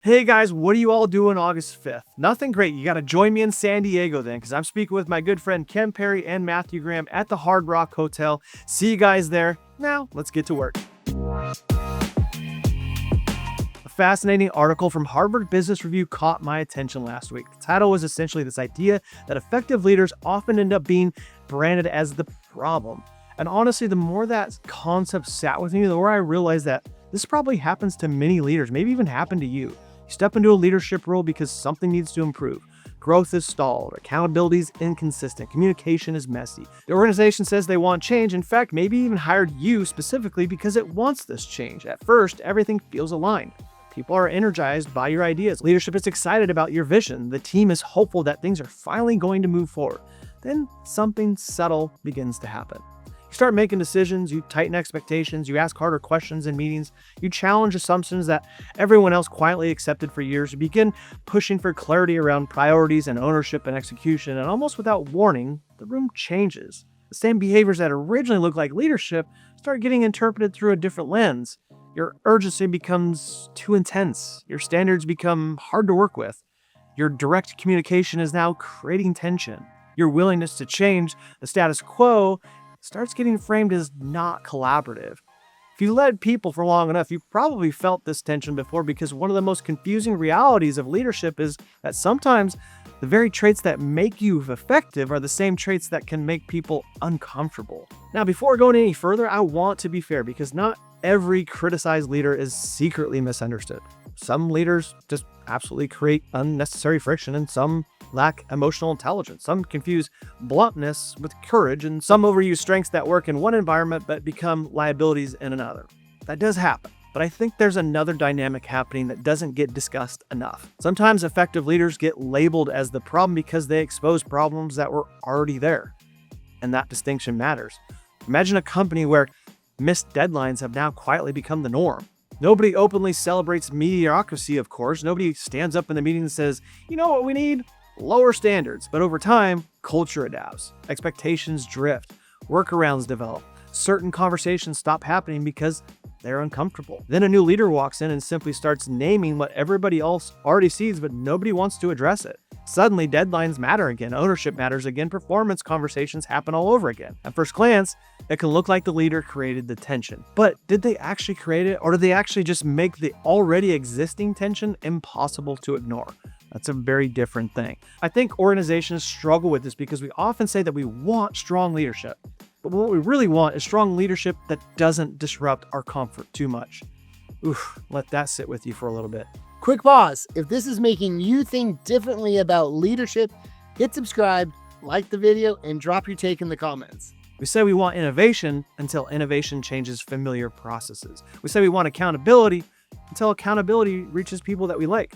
Hey guys, what are you all doing August 5th? Nothing great. You got to join me in San Diego then, because I'm speaking with my good friend Ken Perry and Matthew Graham at the Hard Rock Hotel. See you guys there. Now, let's get to work. A fascinating article from Harvard Business Review caught my attention last week. The title was essentially this idea that effective leaders often end up being branded as the problem. And honestly, the more that concept sat with me, the more I realized that this probably happens to many leaders, maybe even happened to you. You step into a leadership role because something needs to improve. Growth is stalled, accountability is inconsistent, communication is messy. The organization says they want change, in fact, maybe even hired you specifically because it wants this change. At first, everything feels aligned. People are energized by your ideas. Leadership is excited about your vision. The team is hopeful that things are finally going to move forward. Then something subtle begins to happen. You start making decisions, you tighten expectations, you ask harder questions in meetings, you challenge assumptions that everyone else quietly accepted for years, you begin pushing for clarity around priorities and ownership and execution, and almost without warning, the room changes. The same behaviors that originally looked like leadership start getting interpreted through a different lens. Your urgency becomes too intense, your standards become hard to work with, your direct communication is now creating tension. Your willingness to change the status quo starts getting framed as not collaborative. If you led people for long enough, you've probably felt this tension before, because one of the most confusing realities of leadership is that sometimes the very traits that make you effective are the same traits that can make people uncomfortable. Now, before going any further, I want to be fair, because not every criticized leader is secretly misunderstood. Some leaders just absolutely create unnecessary friction, and some lack emotional intelligence. Some confuse bluntness with courage, and some overuse strengths that work in one environment but become liabilities in another. That does happen, but I think there's another dynamic happening that doesn't get discussed enough. Sometimes effective leaders get labeled as the problem because they expose problems that were already there, and that distinction matters. Imagine a company where missed deadlines have now quietly become the norm. Nobody openly celebrates mediocrity, of course. Nobody stands up in the meeting and says, you know what we need? Lower standards. But over time, culture adapts, expectations drift, workarounds develop, certain conversations stop happening because they're uncomfortable. Then a new leader walks in and simply starts naming what everybody else already sees, but nobody wants to address it. Suddenly, deadlines matter again, ownership matters again, performance conversations happen all over again. At first glance, it can look like the leader created the tension. But did they actually create it, or did they actually just make the already existing tension impossible to ignore? That's a very different thing. I think organizations struggle with this because we often say that we want strong leadership, but what we really want is strong leadership that doesn't disrupt our comfort too much. Let that sit with you for a little bit. Quick pause. If this is making you think differently about leadership, hit subscribe, like the video, and drop your take in the comments. We say we want innovation until innovation changes familiar processes. We say we want accountability until accountability reaches people that we like.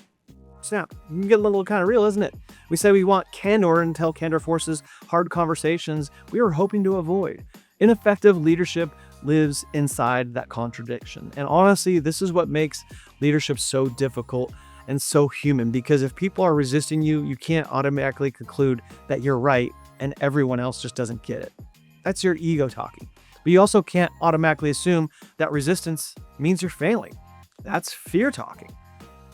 Snap. You can get a little kind of real, isn't it? We say we want candor until candor forces hard conversations we are hoping to avoid. Ineffective leadership lives inside that contradiction. And honestly, this is what makes leadership so difficult and so human, because if people are resisting you, you can't automatically conclude that you're right and everyone else just doesn't get it. That's your ego talking. But you also can't automatically assume that resistance means you're failing. That's fear talking.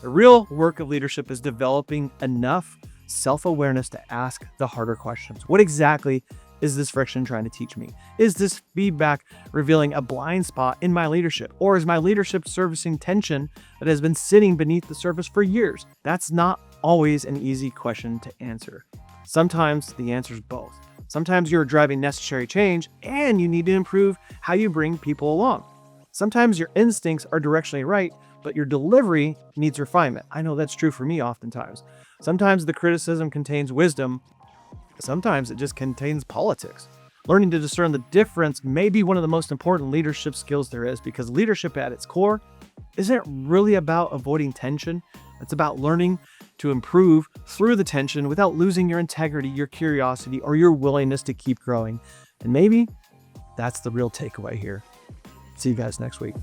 The real work of leadership is developing enough self-awareness to ask the harder questions. What exactly is this friction trying to teach me? Is this feedback revealing a blind spot in my leadership? Or is my leadership servicing tension that has been sitting beneath the surface for years? That's not always an easy question to answer. Sometimes the answer is both. Sometimes you're driving necessary change and you need to improve how you bring people along. Sometimes your instincts are directionally right, but your delivery needs refinement. I know that's true for me oftentimes. Sometimes the criticism contains wisdom. Sometimes it just contains politics. Learning to discern the difference may be one of the most important leadership skills there is, because leadership at its core isn't really about avoiding tension. It's about learning to improve through the tension without losing your integrity, your curiosity, or your willingness to keep growing. And maybe that's the real takeaway here. See you guys next week.